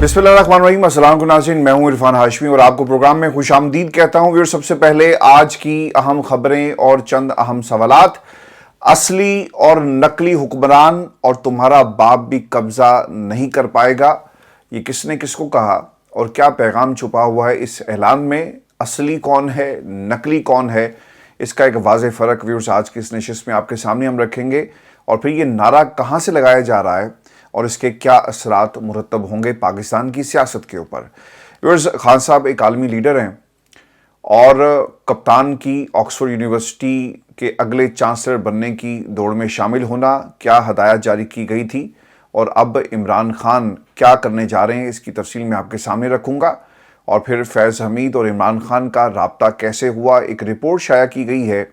बिस्मिल्लाहिर्रहमानिर्रहीम। अस्सलाम नाज़रीन, मैं हूं इरफान हाशमी और आपको प्रोग्राम में खुशामदीद कहता हूं। व्यूअर्स, सबसे पहले आज की अहम खबरें और चंद अहम सवालात। असली और नकली हुक्मरान और तुम्हारा बाप भी कब्जा नहीं कर पाएगा, ये किसने किसको कहा और क्या पैगाम छुपा हुआ है इस ऐलान में? असली कौन है, नकली कौन है, इसका एक वाज़ेह फ़र्क व्यूअर्स आज की इस नशिस्त में आपके सामने हम रखेंगे। और फिर ये नारा कहाँ से लगाया जा रहा है और इसके क्या असरात मुरतब होंगे पाकिस्तान की सियासत के ऊपर। व्यूअर्स, खान साहब एक आलमी लीडर हैं और कप्तान की ऑक्सफोर्ड यूनिवर्सिटी के अगले चांसलर बनने की दौड़ में शामिल होना, क्या हदायत जारी की गई थी और अब इमरान खान क्या करने जा रहे हैं, इसकी तफसील मैं आपके सामने रखूँगा। और फिर फैज़ हमीद और इमरान खान का राब्ता कैसे हुआ, एक रिपोर्ट शाया की गई है,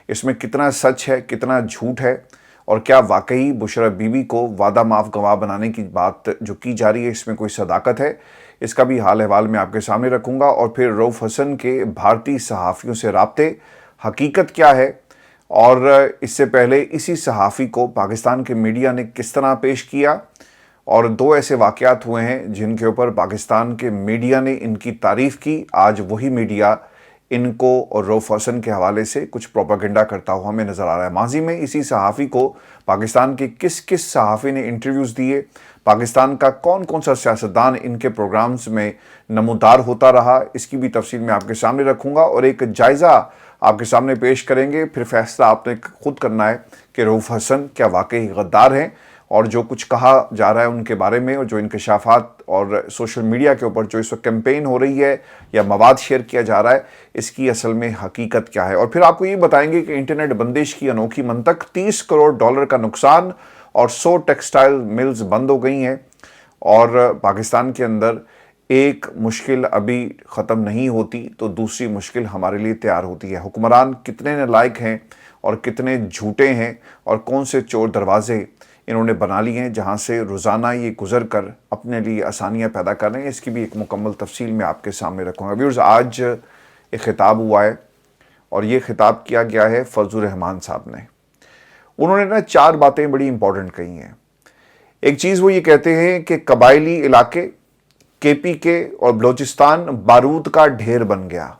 इसमें कितना सच है कितना झूठ है और क्या वाकई बुशरा बीबी को वादा माफ़ गवाह बनाने की बात जो की जा रही है इसमें कोई सदाकत है, इसका भी हाल अहवाल मैं आपके सामने रखूँगा। और फिर रऊफ़ हसन के भारतीय सहाफ़ियों से राब्ते, हकीकत क्या है और इससे पहले इसी सहाफ़ी को पाकिस्तान के मीडिया ने किस तरह पेश किया। और दो ऐसे वाक़यात हुए हैं जिनके ऊपर पाकिस्तान के मीडिया ने इनकी तारीफ़ की, आज वही मीडिया इनको और रऊफ़ हसन के हवाले से कुछ प्रोपेगेंडा करता हुआ हमें नज़र आ रहा है। माजी में इसी सहाफ़ी को पाकिस्तान के किस किस सहाफ़ी ने इंटरव्यूज़ दिए, पाकिस्तान का कौन कौन सा सियासतदान इनके प्रोग्राम्स में नमूदार होता रहा, इसकी भी तफसील मैं आपके सामने रखूँगा और एक जायज़ा आपके सामने पेश करेंगे। फिर फैसला आपने खुद करना है कि रऊफ़ हसन क्या वाकई गद्दार हैं और जो कुछ कहा जा रहा है उनके बारे में और जो इंकशाफात और सोशल मीडिया के ऊपर जो इस वक्त कैंपेन हो रही है या मवाद शेयर किया जा रहा है, इसकी असल में हकीकत क्या है। और फिर आपको ये बताएंगे कि इंटरनेट बंदिश की अनोखी मंतक, 30 करोड़ डॉलर का नुकसान और 100 टेक्सटाइल मिल्स बंद हो गई हैं और पाकिस्तान के अंदर एक मुश्किल अभी ख़त्म नहीं होती तो दूसरी मुश्किल हमारे लिए तैयार होती है। हुक्मरान कितने नालायक हैं और कितने झूठे हैं और कौन से चोर दरवाजे इन्होंने बना लिए हैं जहां से रोज़ाना ये गुजर कर अपने लिए आसानियां पैदा कर रहे हैं, इसकी भी एक मुकम्मल तफसील मैं आपके सामने रखूँगा। व्यूअर्स, आज एक ख़िताब हुआ है और ये ख़िताब किया गया है फजलुर रहमान साहब ने। उन्होंने ना 4 बातें बड़ी इंपॉर्टेंट कही हैं। एक चीज़ वो ये कहते हैं कि कबायली इलाके KPK और बलोचिस्तान बारूद का ढेर बन गया,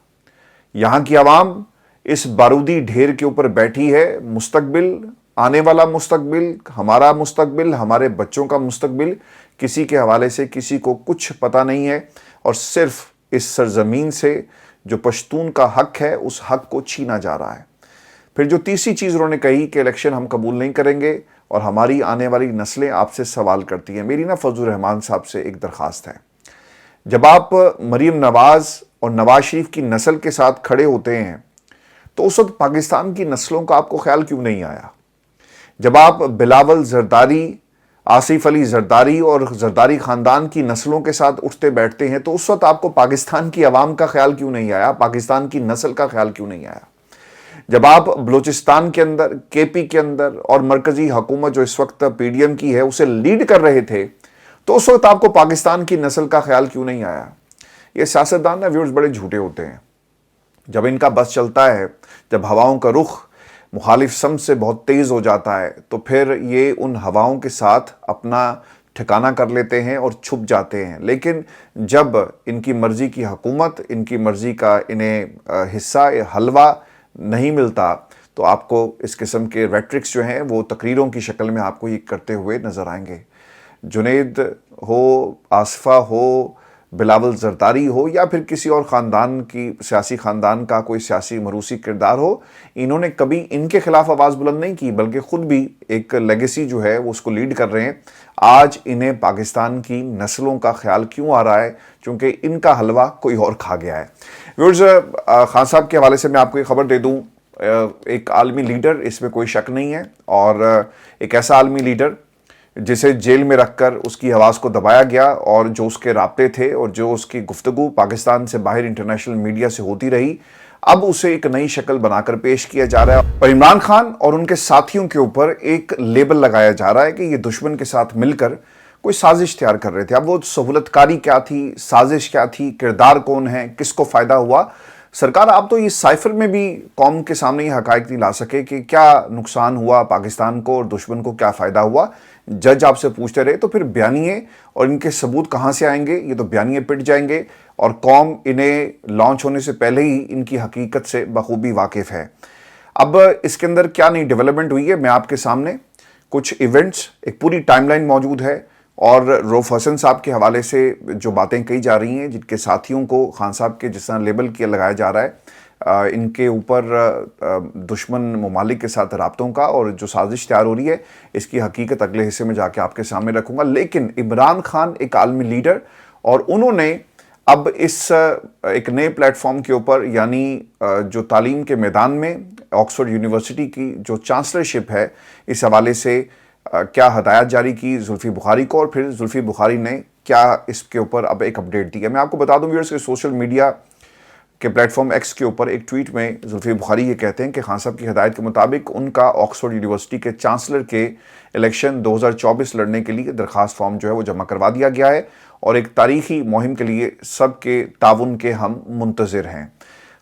यहाँ की आवाम इस बारूदी ढेर के ऊपर बैठी है। मुस्तकबिल, आने वाला मुस्तकबिल, हमारा मुस्तकबिल, हमारे बच्चों का मुस्तकबिल किसी के हवाले से किसी को कुछ पता नहीं है और सिर्फ इस सरजमीन से जो पश्तून का हक है उस हक को छीना जा रहा है। फिर जो तीसरी चीज़ उन्होंने कही कि इलेक्शन हम कबूल नहीं करेंगे और हमारी आने वाली नस्लें आपसे सवाल करती हैं। मेरी ना फजलुर रहमान साहब से एक दरख्वास्त है, जब आप मरीम नवाज़ और नवाज शरीफ की नस्ल के साथ खड़े होते हैं तो उस वक्त पाकिस्तान की नस्लों का आपको ख्याल क्यों नहीं आया? जब आप बिलावल जरदारी, आसिफ अली जरदारी और जरदारी ख़ानदान की नस्लों के साथ उठते बैठते हैं तो उस वक्त आपको पाकिस्तान की आवाम का ख्याल क्यों नहीं आया, पाकिस्तान की नस्ल का ख्याल क्यों नहीं आया? जब आप बलूचिस्तान के अंदर, KP के अंदर और मरकज़ी हुकूमत जो इस वक्त PDM की है उसे लीड कर रहे थे तो उस वक्त आपको पाकिस्तान की नस्ल का ख्याल क्यों नहीं आया? ये सियासतदान ना व्यूअर्स बड़े झूठे होते हैं। जब इनका बस चलता है, जब हवाओं का रुख मुखालिफ सम से बहुत तेज़ हो जाता है तो फिर ये उन हवाओं के साथ अपना ठिकाना कर लेते हैं और छुप जाते हैं। लेकिन जब इनकी मर्ज़ी की हुकूमत, इनकी मर्ज़ी का इन्हें हिस्सा हलवा नहीं मिलता तो आपको इस किस्म के रेट्रिक्स जो हैं वो तकरीरों की शक्ल में आपको ये करते हुए नज़र आएंगे। जुनेद हो, आसिफा हो, बिलावल जरदारी हो या फिर किसी और ख़ानदान की, सियासी ख़ानदान का कोई सियासी मरूसी किरदार हो, इन्होंने कभी इनके ख़िलाफ़ आवाज़ बुलंद नहीं की बल्कि ख़ुद भी एक लेगेसी जो है वो उसको लीड कर रहे हैं। आज इन्हें पाकिस्तान की नस्लों का ख्याल क्यों आ रहा है? क्योंकि इनका हलवा कोई और खा गया है। व्यूअर्स, खान साहब के हवाले से मैं आपको एक ख़बर दे दूँ। एक आलमी लीडर, इसमें कोई शक नहीं है, और एक ऐसा आलमी लीडर जिसे जेल में रखकर उसकी आवाज़ को दबाया गया और जो उसके राब्ते थे और जो उसकी गुफ्तगू पाकिस्तान से बाहर इंटरनेशनल मीडिया से होती रही, अब उसे एक नई शक्ल बनाकर पेश किया जा रहा है और इमरान खान और उनके साथियों के ऊपर एक लेबल लगाया जा रहा है कि ये दुश्मन के साथ मिलकर कोई साजिश तैयार कर रहे थे। अब वो सहूलतकारी क्या थी, साजिश क्या थी, किरदार कौन है, किसको फ़ायदा हुआ? सरकार, आप तो इस साइफर में भी कौम के सामने ये हकायक नहीं ला सके कि क्या नुकसान हुआ पाकिस्तान को और दुश्मन को क्या फ़ायदा हुआ। जज आपसे पूछते रहे तो फिर बयानिए और इनके सबूत कहाँ से आएंगे? ये तो बयानिए पिट जाएंगे और कौम इन्हें लॉन्च होने से पहले ही इनकी हकीकत से बखूबी वाकिफ़ है। अब इसके अंदर क्या नई डेवलपमेंट हुई है, मैं आपके सामने कुछ इवेंट्स, एक पूरी टाइमलाइन मौजूद है और रऊफ हसन साहब के हवाले से जो बातें कही जा रही हैं, जिनके साथियों को खान साहब के जिस तरह लेबल किया लगाया जा रहा है, इनके ऊपर दुश्मन ममालिक के साथ राब्तों का और जो साजिश तैयार हो रही है, इसकी हकीकत अगले हिस्से में जाके आपके सामने रखूंगा। लेकिन इमरान खान एक आलमी लीडर और उन्होंने अब इस एक नए प्लेटफॉर्म के ऊपर, यानी जो तालीम के मैदान में ऑक्सफोर्ड यूनिवर्सिटी की जो चांसलरशिप है, इस हवाले से क्या हदायत जारी की जुल्फी बुखारी को और फिर जुल्फी बुखारी ने क्या इसके ऊपर अब एक अपडेट दी है। मैं आपको बता दूं व्यूअर्स के सोशल मीडिया के प्लेटफॉर्म एक्स के ऊपर एक ट्वीट में जुल्फी बुखारी ये कहते हैं कि खान साहब की हदायत के मुताबिक उनका ऑक्सफोर्ड यूनिवर्सिटी के चांसलर के इलेक्शन 2024 लड़ने के लिए दरखास्त फॉर्म जो है वो जमा करवा दिया गया है और एक तारीखी मुहिम के लिए सबके ताउन के हम मुंतज़िर हैं।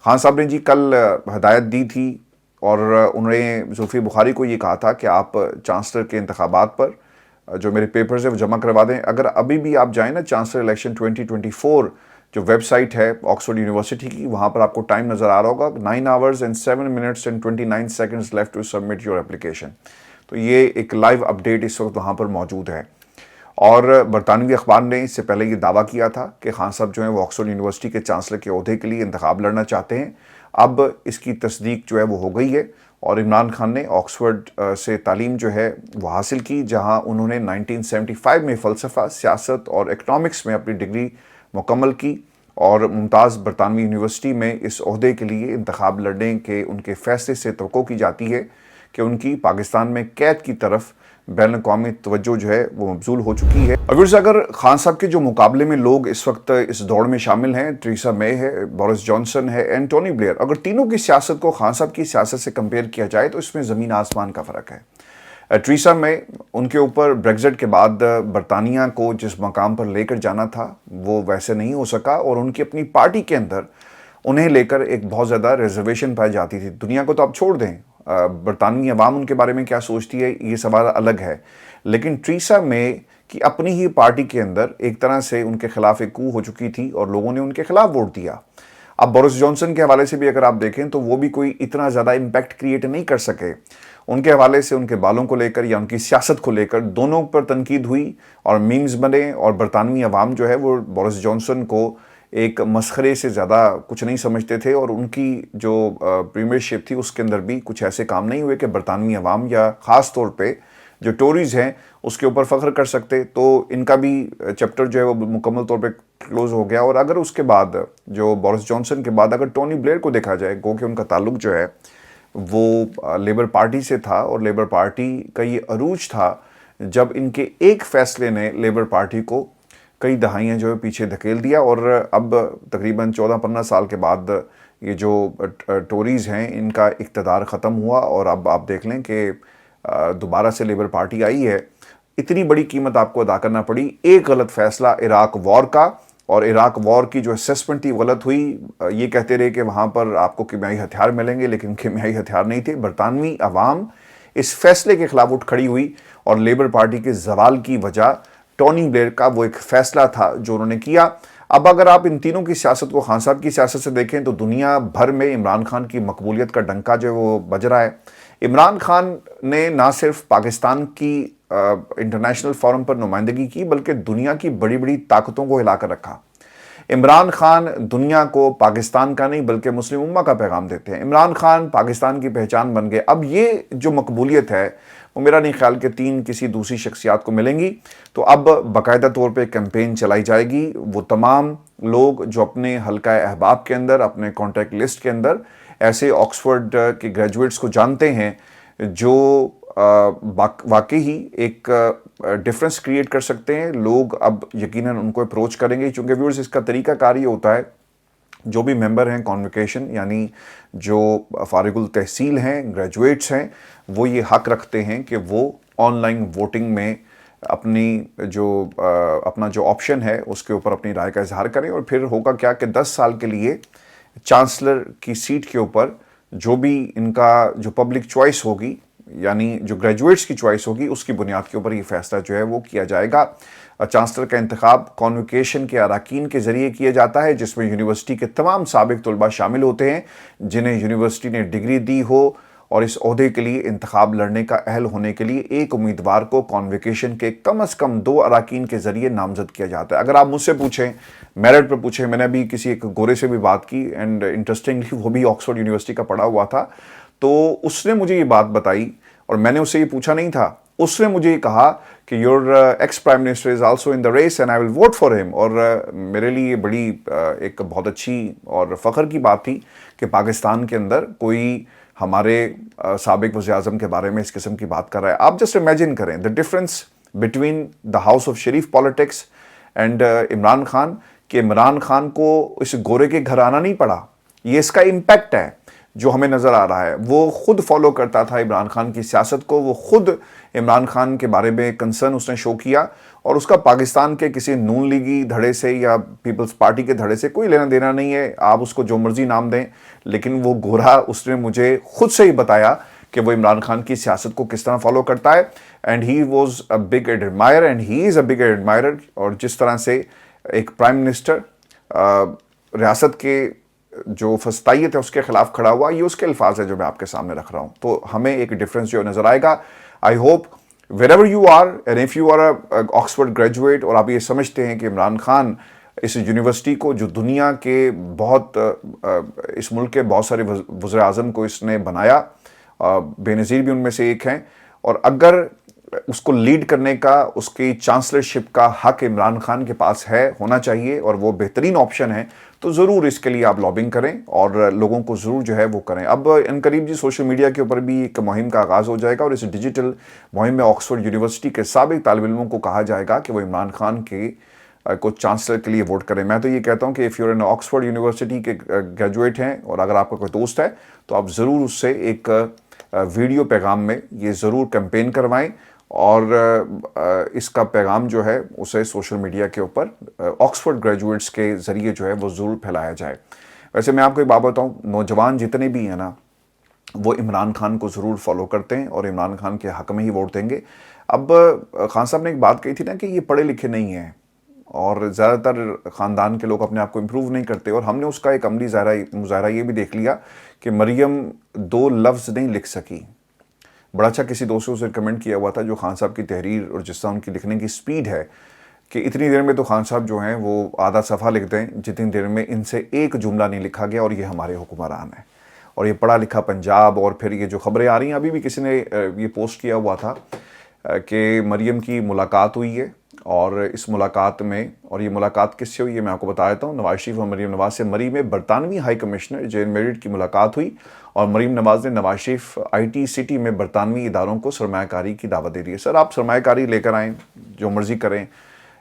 खान साहब ने जी कल हदायत दी थी और उन्होंने जुल्फी बुखारी को ये कहा था कि आप चांसलर के इंतखाबात पर जो मेरे पेपर्स है वो जमा करवा दें। अगर अभी भी आप जाएँ ना चांसलर इलेक्शन 2024 जो वेबसाइट है ऑक्सफोर्ड यूनिवर्सिटी की, वहाँ पर आपको टाइम नज़र आ रहा होगा, 9 hours and 7 minutes and 29 seconds left to submit your application. तो ये एक लाइव अपडेट इस वक्त वहाँ पर मौजूद है। और बरतानवी अखबार ने इससे पहले ये दावा किया था कि खान साहब जो है वो ऑक्सफोर्ड यूनिवर्सिटी के चांसलर के ओहदे के लिए इंतखाब लड़ना चाहते हैं। अब इसकी तस्दीक जो है वो हो गई है और इमरान खान ने ऑक्सफोर्ड से तालीम जो है वो हासिल की, जहाँ उन्होंने 1975 में फ़लसफ़ा, सियासत और इकनॉमिक्स में अपनी डिग्री मुकम्मल की और मुमताज़ बरतानवी यूनिवर्सिटी में इस ओहदे के लिए इंतखाब लड़ने के उनके फ़ैसले से तवक्को की जाती है कि उनकी पाकिस्तान में कैद की तरफ बैन अक़वामी तवज्जो जो है वो मबज़ूल हो चुकी है। अगर खान साहब के जो मुकाबले में लोग इस वक्त इस दौड़ में शामिल हैं, थेरेसा मे है, बोरिस जॉनसन है एंड टोनी ब्लेयर, अगर तीनों की सियासत को खान साहब की सियासत से कंपेयर किया जाए तो इसमें ज़मीन आसमान का फ़र्क है। थेरेसा मे, उनके ऊपर ब्रेक्जिट के बाद बरतानिया को जिस मकाम पर लेकर जाना था वो वैसे नहीं हो सका और उनकी अपनी पार्टी के अंदर उन्हें लेकर एक बहुत ज़्यादा रिजर्वेशन पाई जाती थी। दुनिया को तो आप छोड़ दें, बरतानवी अवाम उनके बारे में क्या सोचती है ये सवाल अलग है, लेकिन थेरेसा मे की अपनी ही पार्टी के अंदर एक तरह से उनके खिलाफ एक कू हो चुकी थी और लोगों ने उनके खिलाफ वोट दिया। अब बोरिस जॉनसन के हवाले से भी अगर आप देखें तो वो भी कोई इतना ज़्यादा इम्पैक्ट क्रिएट नहीं कर सके। उनके हवाले से उनके बालों को लेकर या उनकी सियासत को लेकर दोनों पर तनकीद हुई और मीम्स बने और बरतानवी अवाम जो है वो बोरिस जॉनसन को एक मसखरे से ज़्यादा कुछ नहीं समझते थे और उनकी जो प्रीमियरशिप थी उसके अंदर भी कुछ ऐसे काम नहीं हुए कि बरतानवी अवाम या ख़ास तौर पे जो टोरीज़ हैं उसके ऊपर फ़ख्र कर सकते। तो इनका भी चैप्टर जो है वो मुकम्मल तौर पे क्लोज़ हो गया। और अगर उसके बाद जो बोरिस जॉनसन के बाद अगर टोनी ब्लेयर को देखा जाए, गो कि उनका ताल्लुक जो है वो लेबर पार्टी से था और लेबर पार्टी का ये अरूज था जब इनके एक फ़ैसले ने लेबर पार्टी को कई दहाइयाँ जो है पीछे धकेल दिया और अब तकरीबन 14-15 साल के बाद ये जो टोरीज़ हैं इनका इक़्तिदार ख़त्म हुआ और अब आप देख लें कि दोबारा से लेबर पार्टी आई है। इतनी बड़ी कीमत आपको अदा करना पड़ी एक गलत फ़ैसला इराक़ वॉर का, और इराक़ वॉर की जो असेसमेंट थी गलत हुई। ये कहते रहे कि वहाँ पर आपको कीमियाई हथियार मिलेंगे, लेकिन कीमियाई हथियार नहीं थे। बरतानवी अवाम इस फैसले के खिलाफ उठ खड़ी हुई और लेबर पार्टी के जवाल की वजह टोनी ब्लेयर का वो एक फ़ैसला था जो उन्होंने किया। अब अगर आप इन तीनों की सियासत को खान साहब की सियासत से देखें तो दुनिया भर में इमरान खान की मकबूलियत का डंका जो है वो बज रहा है। इमरान खान ने ना सिर्फ पाकिस्तान की इंटरनेशनल फोरम पर नुमाइंदगी की बल्कि दुनिया की बड़ी बड़ी ताकतों को हिला कर रखा। इमरान खान दुनिया को पाकिस्तान का नहीं बल्कि मुस्लिम उम्मा का पैगाम देते हैं। इमरान खान पाकिस्तान की पहचान बन गए। अब ये जो मकबूलियत है वो मेरा नहीं ख्याल कि तीन किसी दूसरी शख्सियात को मिलेंगी। तो अब बाकायदा तौर पे कैंपेन चलाई जाएगी। वो तमाम लोग जो अपने हल्का अहबाब के अंदर, अपने कॉन्टैक्ट लिस्ट के अंदर ऐसे ऑक्सफोर्ड के ग्रेजुएट्स को जानते हैं जो वाकई ही एक डिफरेंस क्रिएट कर सकते हैं, लोग अब यकीनन उनको अप्रोच करेंगे। चूँकि व्यूअर्स इसका तरीका कार ये होता है, जो भी मेंबर हैं कॉन्वोकेशन यानी जो फारिगुल तहसील हैं, ग्रेजुएट्स हैं, वो ये हक रखते हैं कि वो ऑनलाइन वोटिंग में अपना जो ऑप्शन है उसके ऊपर अपनी राय का इजहार करें। और फिर होगा क्या कि 10 साल के लिए चांसलर की सीट के ऊपर जो भी इनका जो पब्लिक चॉइस होगी यानी जो ग्रेजुएट्स की चॉइस होगी उसकी बुनियाद के ऊपर ये फैसला जो है वो किया जाएगा। चांसलर का इंतखाब कॉन्वोकेशन के अरकान के ज़रिए किया जाता है, जिसमें यूनिवर्सिटी के तमाम साबिक तलबा शामिल होते हैं जिन्हें यूनिवर्सिटी ने डिग्री दी हो, और इस ओहदे के लिए इंतखाब लड़ने का अहल होने के लिए एक उम्मीदवार को कॉन्वोकेशन के कम अज़ कम 2 अरकान के ज़रिए नामजद किया जाता है। अगर आप मुझसे पूछें, मेरिट पर पूछें, मैंने अभी किसी एक गोरे से भी बात की एंड इंटरेस्टिंगली वो भी ऑक्सफोर्ड यूनिवर्सिटी का पढ़ा हुआ था, तो उसने मुझे ये बात बताई और मैंने उससे ये पूछा नहीं था, उसने मुझे ये कहा कि your ex prime minister is also in the race and I will vote for him. और मेरे लिए बड़ी एक बहुत अच्छी और फ़ख्र की बात थी कि पाकिस्तान के अंदर कोई हमारे साबिक वज़ीर-ए-आज़म के बारे में इस किस्म की बात कर रहा है। आप जस्ट इमेजिन करें the difference between the house of Sharif politics and Imran Khan, कि इमरान खान को इस गोरे के घर आना नहीं पड़ा। ये इसका इम्पैक्ट है जो हमें नज़र आ रहा है। वो खुद फॉलो करता था इमरान खान की सियासत को, वो खुद इमरान खान के बारे में कंसर्न उसने शो किया, और उसका पाकिस्तान के किसी नून लीगी धड़े से या पीपल्स पार्टी के धड़े से कोई लेना देना नहीं है। आप उसको जो मर्जी नाम दें, लेकिन वो गोरा उसने मुझे खुद से ही बताया कि वो इमरान खान की सियासत को किस तरह फॉलो करता है, and he was a big admire and he is a big admirer. और जिस तरह से एक प्राइम मिनिस्टर रियासत के जो फस्तायत है उसके खिलाफ खड़ा हुआ, ये उसके अल्फाज है जो मैं आपके सामने रख रहा हूँ। तो हमें एक डिफरेंस जो नज़र आएगा। I hope wherever you are and if you are a Oxford graduate और आप ये समझते हैं कि इमरान खान इस यूनिवर्सिटी को, जो दुनिया के बहुत इस मुल्क के बहुत सारे वज़ीर-ए-आज़म को इसने बनाया, बेनज़ीर भी उनमें से एक हैं, और अगर उसको लीड करने का, उसकी चांसलरशिप का हक इमरान खान के पास है, होना चाहिए, और वो बेहतरीन ऑप्शन है, तो ज़रूर इसके लिए आप लॉबिंग करें और लोगों को ज़रूर जो है वो करें। अब इनकरीब जी सोशल मीडिया के ऊपर भी एक मुहिम का आगाज़ हो जाएगा, और इस डिजिटल मुहिम में ऑक्सफोर्ड यूनिवर्सिटी के साबिक तालिब इल्मों को कहा जाएगा कि वो इमरान खान के को चांसलर के लिए वोट करें। मैं तो ये कहता हूँ कि if you're an Oxford University के ग्रेजुएट हैं और अगर आपका कोई दोस्त है, तो आप ज़रूर उससे एक वीडियो पैगाम में ये ज़रूर कैंपेन करवाएं, और इसका पैगाम जो है उसे सोशल मीडिया के ऊपर ऑक्सफोर्ड ग्रेजुएट्स के ज़रिए जो है वो ज़रूर फैलाया जाए। वैसे मैं आपको एक बात बताऊँ, नौजवान जितने भी हैं ना, वो इमरान खान को ज़रूर फॉलो करते हैं और इमरान खान के हक़ में ही वोट देंगे। अब खान साहब ने एक बात कही थी ना कि ये पढ़े लिखे नहीं हैं, और ज़्यादातर ख़ानदान के लोग अपने आप को इम्प्रूव नहीं करते, और हमने उसका एक अमली मुज़ाहरा ये भी देख लिया कि मरियम 2 लफ्ज़ नहीं लिख सकी। बड़ा अच्छा किसी दोस्त ने उसे कमेंट किया हुआ था, जो खान साहब की तहरीर और जिस तरह उनकी लिखने की स्पीड है, कि इतनी देर में तो खान साहब जो हैं वो आधा सफ़ा लिख दें जितनी देर में इनसे एक जुमला नहीं लिखा गया, और ये हमारे हुक्मरान हैं। और ये पढ़ा लिखा पंजाब, और फिर ये जो ख़बरें आ रही हैं, अभी भी किसी ने ये पोस्ट किया हुआ था कि मरियम की मुलाकात हुई है, और इस मुलाकात में, और ये मुलाकात किससे हुई है मैं आपको बता देता हूँ, नवाज शरीफ और मरीम नवाज से मरी में बरतानवी हाई कमिश्नर जेन मेरिट की मुलाकात हुई, और मरीम नवाज ने नवाज शरीफ IT सिटी में बरतानवी इदारों को सरमायाकारी की दावत दे दी है। सर, आप सरमायाकारी लेकर आएँ, जो मर्ज़ी करें,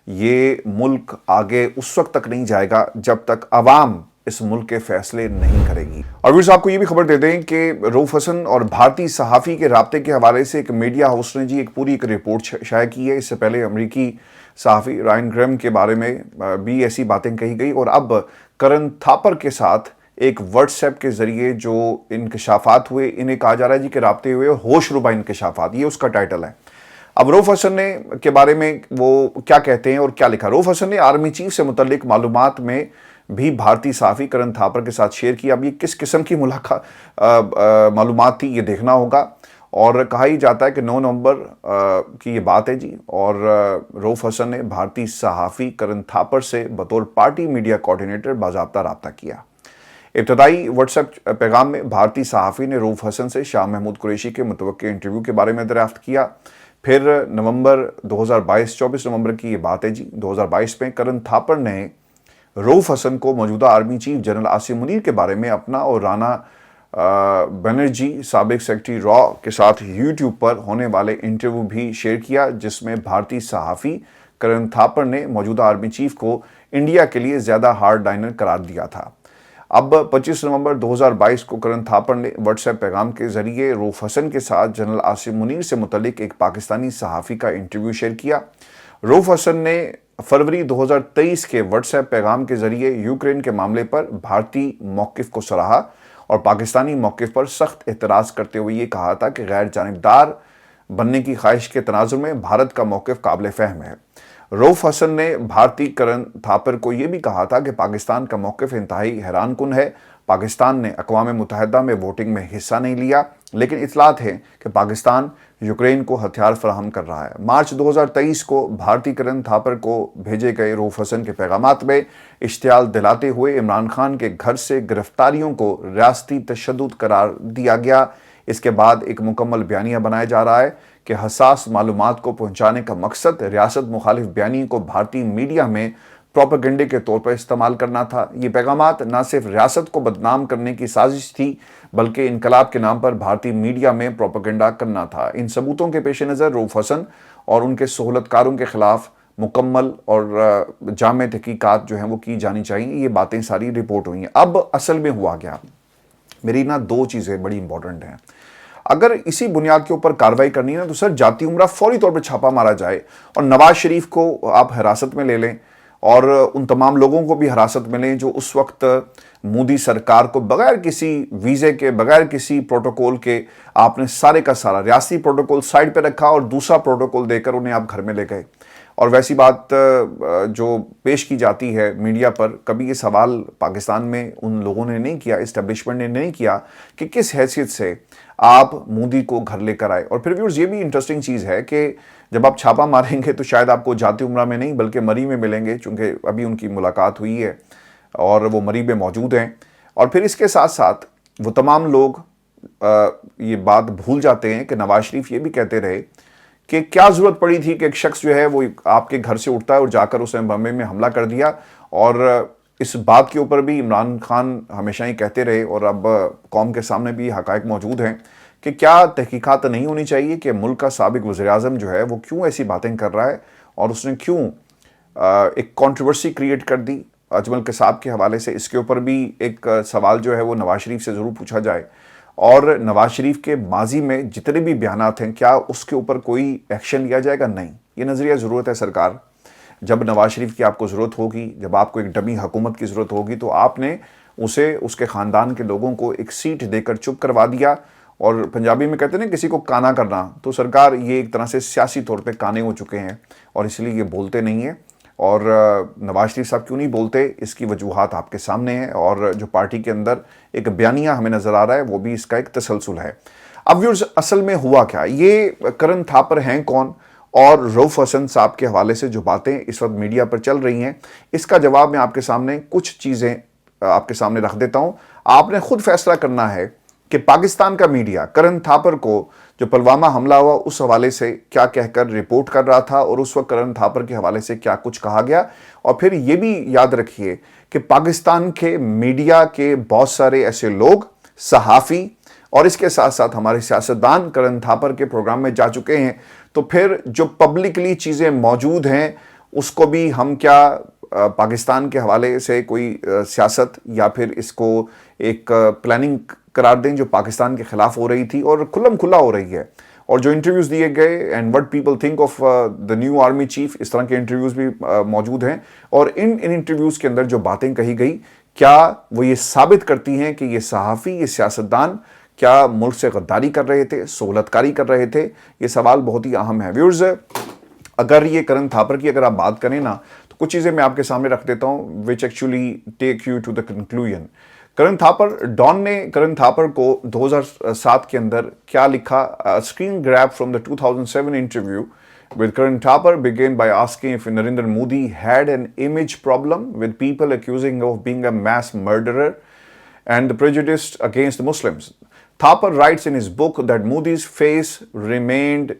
ये मुल्क आगे उस वक्त तक नहीं जाएगा जब तक अवाम इस मुल्क के फैसले नहीं करेगी। और व्यूअर्स, आपको ये भी खबर दे दें कि रऊफ हसन और भारतीय सहाफ़ी के राब्ते के हवाले से एक मीडिया हाउस ने जी एक पूरी एक रिपोर्ट शाया की है। इससे पहले अमरीकी सहाफ़ी रायन ग्रैम के बारे में भी ऐसी बातें कही गई, और अब करण थापर के साथ एक व्हाट्सएप के ज़रिए जो इंकशाफात हुए, इन्हें कहा जा रहा है जी कि राब्ते हुए और होशरुबा इंकशाफात, ये उसका टाइटल है। अब रऊफ हसन ने के बारे में वो क्या कहते हैं और क्या लिखा। रऊफ हसन ने आर्मी चीफ से मुतल्लिक मालूमात में भी भारतीय सहाफ़ी करण थापर के साथ शेयर किया। अब ये किस किस्म की मालूमात थी, ये देखना होगा। और कहा ही जाता है कि 9 नवंबर की ये बात है जी, और रऊफ हसन ने भारतीय सहाफ़ी करण थापर से बतौर पार्टी मीडिया कोऑर्डिनेटर बाज़ाब्ता रब्ता किया। इब्तदाई व्हाट्सएप पैगाम में भारतीय सहाफ़ी ने रऊफ हसन से शाह महमूद कुरैशी के मुतवक्के इंटरव्यू के बारे में दरियाफ्त किया। फिर नवंबर 2022, 24 नवंबर की ये बात है जी, 2022 में करण थापर ने रऊफ हसन को मौजूदा army chief general Asim Munir के बारे में अपना और राना बनर्जी साबिक सेक्रेटरी रॉ के साथ यूट्यूब पर होने वाले इंटरव्यू भी शेयर किया, जिसमें भारतीय सहाफ़ी करण थापर ने मौजूदा आर्मी चीफ को इंडिया के लिए ज़्यादा हार्ड लाइनर करार दिया था। अब 25 नवंबर 2022 को करण थापर ने व्हाट्सएप पैगाम के ज़रिए रऊफ हसन के साथ जनरल आसिम मुनीर से मुतल्लिक एक पाकिस्तानी सहाफ़ी का इंटरव्यू शेयर किया। रऊफ हसन ने फरवरी 2023 के व्हाट्सएप पैगाम के ज़रिए यूक्रेन के मामले पर भारतीय मौक़िफ़ को सराहा, اور پاکستانی موقف پر سخت اعتراض کرتے ہوئے یہ کہا تھا کہ غیر جانبدار بننے کی خواہش کے تناظر میں بھارت کا موقف قابل فہم ہے۔ رؤف حسن نے بھارتی کرن تھاپر کو یہ بھی کہا تھا کہ پاکستان کا موقف انتہائی حیران کن ہے۔ پاکستان نے اقوام متحدہ میں ووٹنگ میں حصہ نہیں لیا، لیکن اطلاعات ہیں کہ پاکستان یوکرین کو ہتھیار فراہم کر رہا ہے۔ مارچ 2023 کو بھارتی کرن تھاپر کو بھیجے گئے رؤف حسن کے پیغامات میں اشتعال دلاتے ہوئے عمران خان کے گھر سے گرفتاریوں کو ریاستی تشدد قرار دیا گیا۔ اس کے بعد ایک مکمل بیانیہ بنایا جا رہا ہے کہ حساس معلومات کو پہنچانے کا مقصد ریاست مخالف بیانیے کو بھارتی میڈیا میں پروپیگنڈے کے طور پر استعمال کرنا تھا۔ یہ پیغامات نہ صرف ریاست کو بدنام کرنے کی سازش تھی بلکہ انقلاب کے نام پر بھارتی میڈیا میں پروپیگنڈا کرنا تھا۔ ان ثبوتوں کے پیش نظر رؤف حسن اور ان کے سہولت کاروں کے خلاف مکمل اور جامع تحقیقات جو ہیں وہ کی جانی چاہیے۔ یہ باتیں ساری رپورٹ ہوئی ہیں۔ اب اصل میں ہوا گیا، میری دو چیزیں بڑی امپورٹنٹ ہیں۔ اگر اسی بنیاد کے اوپر کارروائی کرنی ہے تو سر جاتی عمرہ فوری طور پہ چھاپا مارا جائے اور نواز شریف کو آپ حراست میں لے لیں اور ان تمام لوگوں کو بھی حراست میں لیں جو اس وقت مودی سرکار کو بغیر کسی ویزے کے، بغیر کسی پروٹوکول کے آپ نے سارے کا سارا ریاستی پروٹوکول سائڈ پہ رکھا اور دوسرا پروٹوکول دے کر انہیں آپ گھر میں لے گئے۔ اور ویسی بات جو پیش کی جاتی ہے میڈیا پر، کبھی یہ سوال پاکستان میں ان لوگوں نے نہیں کیا، اسٹیبلشمنٹ نے نہیں کیا کہ کس حیثیت سے آپ مودی کو گھر لے کر آئے۔ اور پھر ویورز یہ بھی انٹرسٹنگ چیز ہے کہ جب آپ چھاپا ماریں گے تو شاید آپ کو جاتی عمرہ میں نہیں بلکہ مری میں ملیں گے، چونکہ ابھی ان کی ملاقات ہوئی ہے اور وہ مری میں موجود ہیں۔ اور پھر اس کے ساتھ ساتھ وہ تمام لوگ یہ بات بھول جاتے ہیں کہ نواز شریف یہ بھی کہتے رہے کہ کیا ضرورت پڑی تھی کہ ایک شخص جو ہے وہ آپ کے گھر سے اٹھتا ہے اور جا کر اسے بمبئی میں حملہ کر دیا۔ اور اس بات کے اوپر بھی عمران خان ہمیشہ ہی کہتے رہے اور اب قوم کے سامنے بھی حقائق موجود ہیں کہ کیا تحقیقات نہیں ہونی چاہیے کہ ملک کا سابق وزیر اعظم جو ہے وہ کیوں ایسی باتیں کر رہا ہے اور اس نے کیوں ایک کنٹروورسی کریٹ کر دی اجمل قصاب کے حوالے سے۔ اس کے اوپر بھی ایک سوال جو ہے وہ نواز شریف سے ضرور پوچھا جائے، اور نواز شریف کے ماضی میں جتنے بھی بیانات ہیں کیا اس کے اوپر کوئی ایکشن لیا جائے گا؟ نہیں، یہ نظریہ ضرورت ہے سرکار۔ جب نواز شریف کی آپ کو ضرورت ہوگی، جب آپ کو ایک ڈمی حکومت کی ضرورت ہوگی تو آپ نے اسے، اس کے خاندان کے لوگوں کو ایک سیٹ دے کر چپ کروا دیا۔ اور پنجابی میں کہتے ہیں نا کسی کو کانا کرنا، تو سرکار یہ ایک طرح سے سیاسی طور پہ کانے ہو چکے ہیں اور اس لیے یہ بولتے نہیں ہیں۔ اور نواز شریف صاحب کیوں نہیں بولتے، اس کی وجوہات آپ کے سامنے ہیں، اور جو پارٹی کے اندر ایک بیانیہ ہمیں نظر آ رہا ہے وہ بھی اس کا ایک تسلسل ہے۔ اب ویورز اصل میں ہوا کیا، یہ کرن تھاپر ہیں کون، اور رؤف حسن صاحب کے حوالے سے جو باتیں اس وقت میڈیا پر چل رہی ہیں، اس کا جواب میں آپ کے سامنے کچھ چیزیں آپ کے سامنے رکھ دیتا ہوں۔ آپ نے خود فیصلہ کرنا ہے کہ پاکستان کا میڈیا کرن تھاپر کو جو پلوامہ حملہ ہوا اس حوالے سے کیا کہہ کر رپورٹ کر رہا تھا، اور اس وقت کرن تھاپر کے حوالے سے کیا کچھ کہا گیا۔ اور پھر یہ بھی یاد رکھیے کہ پاکستان کے میڈیا کے بہت سارے ایسے لوگ، صحافی اور اس کے ساتھ ساتھ ہمارے سیاستدان کرن تھاپر کے پروگرام میں جا چکے ہیں، تو پھر جو پبلکلی چیزیں موجود ہیں اس کو بھی ہم کیا پاکستان کے حوالے سے کوئی سیاست یا پھر اس کو ایک پلاننگ قرار دیں جو پاکستان کے خلاف ہو رہی تھی اور کھلم کھلا ہو رہی ہے۔ اور جو انٹرویوز دیے گئے and what people think of the new army chief, اس طرح کے انٹرویوز بھی موجود ہیں، اور ان انٹرویوز کے اندر جو باتیں کہی گئی کیا وہ یہ ثابت کرتی ہیں کہ یہ صحافی، یہ سیاستدان کیا ملک سے غداری کر رہے تھے، سہولت کاری کر رہے تھے؟ یہ سوال بہت ہی اہم ہے۔ ویورز اگر یہ کرن تھاپر کی اگر آپ بات کریں نا تو کچھ چیزیں میں آپ کے سامنے رکھ دیتا ہوں which actually take you to the conclusion۔ کرن تھاپر، ڈان نے کرن تھاپر کو 2007 کے اندر کیا لکھا، screen گریب from the 2007 interview with Karan Thapar began by asking if Narendra Modi had an image problem with people accusing him of being a mass murderer and the prejudice against Muslims. Thapar writes in his book that Modi's face remained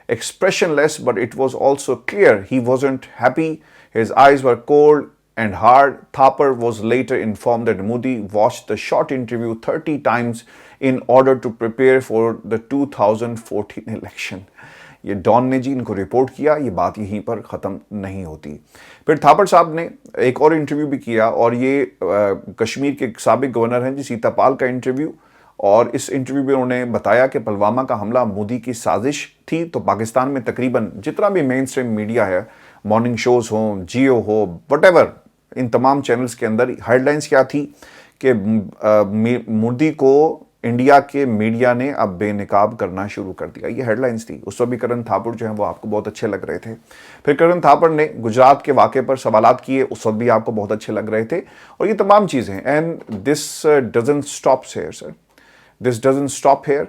expressionless, but it was also clear he wasn't happy. His eyes were cold and hard. Thapar was later informed that Modi watched the short interview 30 times in order to prepare for the 2014 election. یہ Dawn نے جی ان کو report کیا، یہ بات یہیں پر ختم نہیں ہوتی۔ پھر تھاپر صاحب نے ایک اور انٹرویو بھی کیا، اور یہ کشمیر کے سابق گورنر ہیں جی سیتا پال کا انٹرویو، اور اس انٹرویو میں انہوں نے بتایا کہ پلوامہ کا حملہ مودی کی سازش تھی۔ تو پاکستان میں تقریباً جتنا بھی مین اسٹریم میڈیا ہے، مارننگ شوز ہوں، جیو ہو، وٹ ایور، ان تمام چینلز کے اندر ہیڈ لائنز کیا تھی کہ مودی کو انڈیا کے میڈیا نے اب بے نقاب کرنا شروع کر دیا. یہ ہیڈ لائنز تھی. اس وقت بھی کرن تھاپڑ جو ہیں وہ آپ کو بہت اچھے لگ رہے تھے. پھر کرن تھاپڑ نے گجرات کے واقعے پر سوالات کیے, اس وقت بھی آپ کو بہت اچھے لگ رہے تھے. اور یہ تمام چیزیں, and this doesn't stops here sir, this doesn't stop here.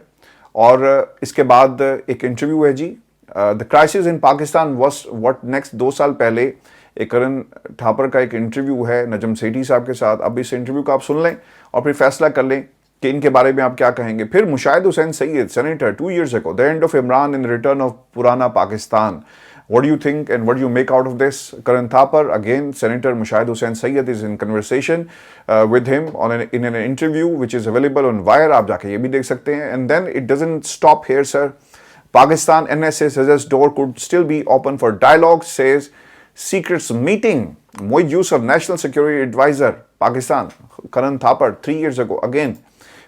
اور اس کے بعد ایک انٹرویو ہے جی, the crisis in Pakistan what next. 2 سال پہلے ایک کرن تھاپڑ کا ایک انٹرویو ہے نجم سیٹھی صاحب کے ساتھ. اب اس انٹرویو کو آپ سن لیں اور پھر فیصلہ کر لیں کہ ان کے بارے میں آپ کیا کہیں گے. پھر مشاہد حسین سید, senator, 2 years ago, the end of Imran and the return of Purana Pakistan. What do you think and what do you make out of this? Karan Thapar, again, Senator Mushahid Hussain Sayyed is in conversation with him in an interview which is available on Wire. آپ جا کے یہ بھی دیکھ سکتے ہیں. And then it doesn't stop here, sir. Pakistan NSA suggests door could still be open for dialogue, says secrets meeting. Mohit Yusuf, National Security Advisor, Pakistan. Karan Thapar, 3 years ago, again.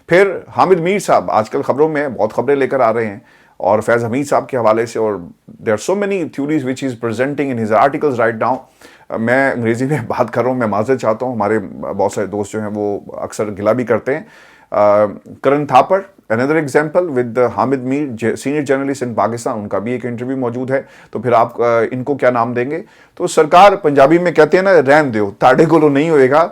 پھر حامد میر صاحب آج کل خبروں میں بہت خبریں لے کر آ رہے ہیں, اور فیض حمید صاحب کے حوالے سے, اور there are so many theories which is presenting in his articles write down. میں انگریزی میں بات کر رہا ہوں, میں معذرت چاہتا ہوں, ہمارے بہت سارے دوست جو ہیں وہ اکثر گلا بھی کرتے ہیں. Karan Thapar another example with Hamid Mir, senior journalist in Pakistan, ان کا بھی ایک انٹرویو موجود ہے. تو پھر آپ ان کو کیا نام دیں گے؟ تو سرکار پنجابی میں کہتے ہیں نا, رہن دیو تاڑے گولو نہیں ہوئے گا.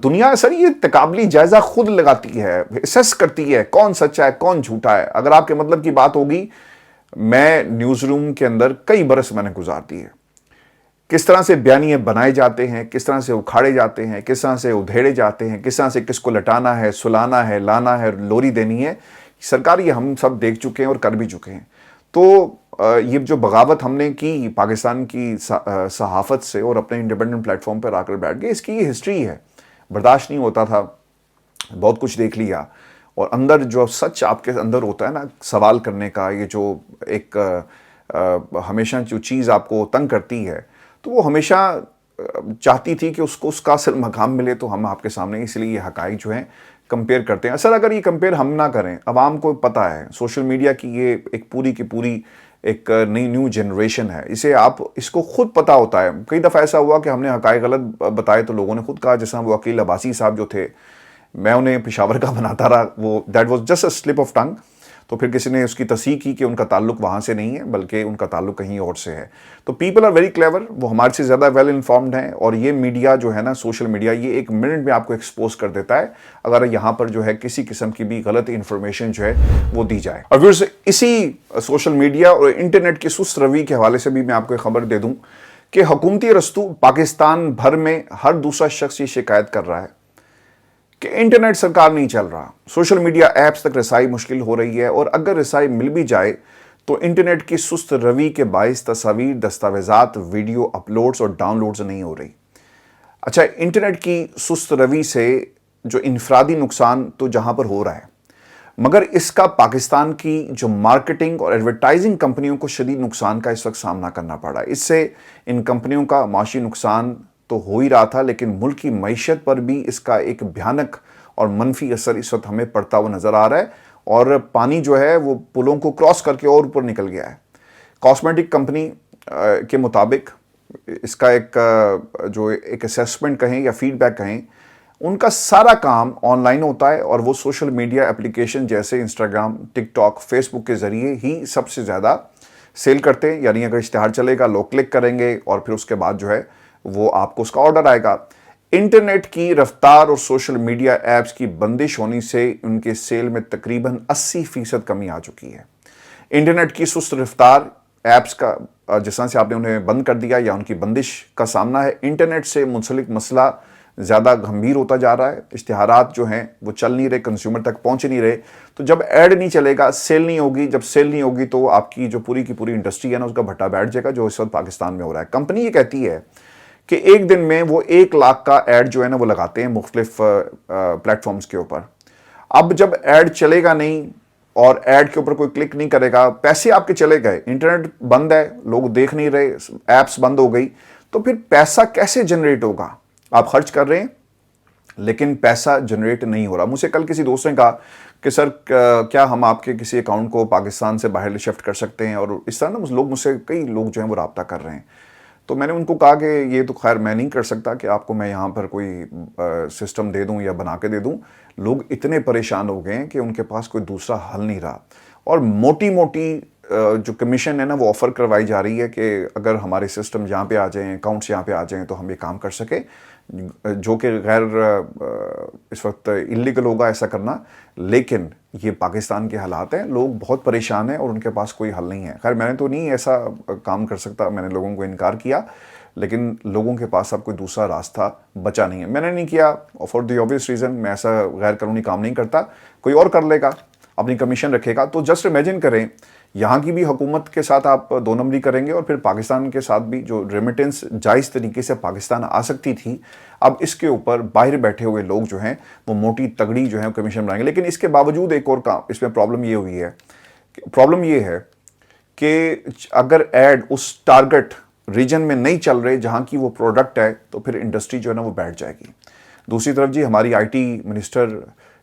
دنیا سر یہ تقابلی جائزہ خود لگاتی ہے, اسیس کرتی ہے کون سچا ہے کون جھوٹا ہے. اگر آپ کے مطلب کی بات ہوگی, میں نیوز روم کے اندر کئی برس میں نے گزار دی ہے, کس طرح سے بیانیے بنائے جاتے ہیں, کس طرح سے اکھاڑے جاتے ہیں, کس طرح سے ادھیڑے جاتے ہیں, کس طرح سے کس کو لٹانا ہے, سلانا ہے, لانا ہے, لوری دینی ہے. سرکار یہ ہم سب دیکھ چکے ہیں اور کر بھی چکے ہیں. تو یہ جو بغاوت ہم نے کی پاکستان کی صحافت سے اور اپنے انڈیپینڈنٹ پلیٹ فارم پر آ کر بیٹھ گئے, اس کی یہ ہسٹری ہے. برداشت نہیں ہوتا تھا, بہت کچھ دیکھ لیا, اور اندر جو سچ آپ کے اندر ہوتا ہے نا سوال کرنے کا, یہ جو ایک ہمیشہ جو چیز آپ کو تنگ کرتی ہے, تو وہ ہمیشہ چاہتی تھی کہ اس کو اس کا اصل مقام ملے. تو ہم آپ کے سامنے اس لیے یہ حقائق جو ہیں کمپیئر کرتے ہیں. اصل اگر یہ کمپیئر ہم نہ کریں, عوام کو پتہ ہے سوشل میڈیا کی یہ ایک پوری کی پوری ایک نیو جنریشن ہے, اسے آپ اس کو خود پتہ ہوتا ہے. کئی دفعہ ایسا ہوا کہ ہم نے حقائق غلط بتائے تو لوگوں نے خود کہا, جیسا وہ عقیل عباسی صاحب جو تھے, میں انہیں پشاور کا بناتا رہا, وہ that was just a slip of tongue. تو پھر کسی نے اس کی تصحیح کی کہ ان کا تعلق وہاں سے نہیں ہے بلکہ ان کا تعلق کہیں اور سے ہے. تو پیپل آر ویری کلیور, وہ ہمارے سے زیادہ ویل انفارمڈ ہیں, اور یہ میڈیا جو ہے نا سوشل میڈیا, یہ 1 منٹ میں آپ کو ایکسپوز کر دیتا ہے اگر یہاں پر جو ہے کسی قسم کی بھی غلط انفارمیشن جو ہے وہ دی جائے. اور پھر اسی سوشل میڈیا اور انٹرنیٹ کی سست روی کے حوالے سے بھی میں آپ کو ایک خبر دے دوں کہ حکومتی رستو پاکستان بھر میں ہر دوسرا شخص یہ شکایت کر رہا ہے کہ انٹرنیٹ سرکار نہیں چل رہا, سوشل میڈیا ایپس تک رسائی مشکل ہو رہی ہے, اور اگر رسائی مل بھی جائے تو انٹرنیٹ کی سست روی کے باعث تصاویر, دستاویزات, ویڈیو اپلوڈز اور ڈاؤن لوڈز نہیں ہو رہی. اچھا, انٹرنیٹ کی سست روی سے جو انفرادی نقصان تو جہاں پر ہو رہا ہے, مگر اس کا پاکستان کی جو مارکیٹنگ اور ایڈورٹائزنگ کمپنیوں کو شدید نقصان کا اس وقت سامنا کرنا پڑا ہے. اس سے ان کمپنیوں کا معاشی نقصان تو ہو ہی رہا تھا, لیکن ملک کی معیشت پر بھی اس کا ایک بھیانک اور منفی اثر اس وقت ہمیں پڑتا ہوا نظر آ رہا ہے, اور پانی جو ہے وہ پلوں کو کراس کر کے اور اوپر نکل گیا ہے. کاسمیٹک کمپنی کے مطابق اس کا ایک جو ایک اسیسمنٹ کہیں یا فیڈ بیک کہیں, ان کا سارا کام آن لائن ہوتا ہے, اور وہ سوشل میڈیا اپلیکیشن جیسے انسٹاگرام, ٹک ٹاک, فیس بک کے ذریعے ہی سب سے زیادہ سیل کرتے ہیں. یعنی اگر اشتہار چلے گا, لوگ کلک کریں گے, اور پھر اس کے بعد جو ہے وہ آپ کو اس کا آرڈر آئے گا. انٹرنیٹ کی رفتار اور سوشل میڈیا ایپس کی بندش ہونے سے ان کے سیل میں تقریباً 80% کمی آ چکی ہے. انٹرنیٹ کی سست رفتار ایپس کا جس طرح سے آپ نے انہیں بند کر دیا یا ان کی بندش کا سامنا ہے, انٹرنیٹ سے منسلک مسئلہ زیادہ گھمبیر ہوتا جا رہا ہے. اشتہارات جو ہیں وہ چل نہیں رہے, کنزیومر تک پہنچ نہیں رہے. تو جب ایڈ نہیں چلے گا, سیل نہیں ہوگی, جب سیل نہیں ہوگی تو آپ کی جو پوری کی پوری انڈسٹری ہے نا اس کا بھٹا بیٹھ جائے گا, جو اس وقت پاکستان میں ہو رہا ہے. کمپنی یہ کہتی ہے کہ ایک دن میں وہ 1 لاکھ کا ایڈ جو ہے نا وہ لگاتے ہیں مختلف پلیٹ فارمز کے اوپر. اب جب ایڈ چلے گا نہیں اور ایڈ کے اوپر کوئی کلک نہیں کرے گا, پیسے آپ کے چلے گئے, انٹرنیٹ بند ہے, لوگ دیکھ نہیں رہے, ایپس بند ہو گئی, تو پھر پیسہ کیسے جنریٹ ہوگا؟ آپ خرچ کر رہے ہیں لیکن پیسہ جنریٹ نہیں ہو رہا. مجھ سے کل کسی دوست نے کہا کہ سر کیا ہم آپ کے کسی اکاؤنٹ کو پاکستان سے باہر شفٹ کر سکتے ہیں, اور اس طرح نا لوگ مجھ سے کئی لوگ جو ہیں وہ رابطہ کر رہے ہیں. تو میں نے ان کو کہا کہ یہ تو خیر میں نہیں کر سکتا کہ آپ کو میں یہاں پر کوئی سسٹم دے دوں یا بنا کے دے دوں. لوگ اتنے پریشان ہو گئے ہیں کہ ان کے پاس کوئی دوسرا حل نہیں رہا, اور موٹی موٹی جو کمیشن ہے نا وہ آفر کروائی جا رہی ہے کہ اگر ہمارے سسٹم یہاں پہ آ جائیں, اکاؤنٹس یہاں پہ آ جائیں تو ہم یہ کام کر سکیں, جو کہ غیر اس وقت اللیگل ہوگا ایسا کرنا. لیکن یہ پاکستان کے حالات ہیں, لوگ بہت پریشان ہیں اور ان کے پاس کوئی حل نہیں ہے. خیر میں نے تو نہیں ایسا کام کر سکتا, میں نے لوگوں کو انکار کیا, لیکن لوگوں کے پاس اب کوئی دوسرا راستہ بچا نہیں ہے. میں نے نہیں کیا فار دی obvious ریزن, میں ایسا غیر قانونی کام نہیں کرتا, کوئی اور کر لے گا, اپنی کمیشن رکھے گا. تو جسٹ امیجن کریں یہاں کی بھی حکومت کے ساتھ آپ دو نمبری کریں گے, اور پھر پاکستان کے ساتھ بھی جو ریمیٹنس جائز طریقے سے پاکستان آ سکتی تھی, اب اس کے اوپر باہر بیٹھے ہوئے لوگ جو ہیں وہ موٹی تگڑی جو ہے کمیشن بنائیں گے. لیکن اس کے باوجود ایک اور کام اس میں پرابلم یہ ہے کہ اگر ایڈ اس ٹارگٹ ریجن میں نہیں چل رہے جہاں کی وہ پروڈکٹ ہے تو پھر انڈسٹری جو ہے نا وہ بیٹھ جائے گی. دوسری طرف جی ہماری IT minister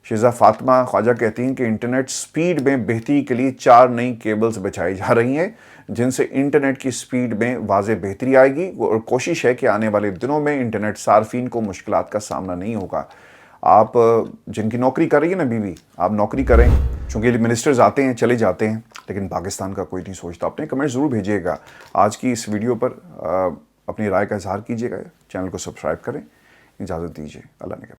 Shiza Fatima Khawaja کہتی ہیں کہ انٹرنیٹ سپیڈ میں بہتری کے لیے 4 نئی کیبلز بچھائی جا رہی ہیں جن سے انٹرنیٹ کی سپیڈ میں واضح بہتری آئے گی, اور کوشش ہے کہ آنے والے دنوں میں انٹرنیٹ صارفین کو مشکلات کا سامنا نہیں ہوگا. آپ جن کی نوکری کر رہی ہے نا بیوی, آپ نوکری کریں, چونکہ منسٹرز آتے ہیں چلے جاتے ہیں لیکن پاکستان کا کوئی نہیں سوچتا. اپنے کمنٹ ضرور بھیجیے گا. آج کی اس ویڈیو پر اپنی رائے کا اظہار کیجیے گا. چینل کو سبسکرائب کریں. اجازت دیجیے. اللہ نے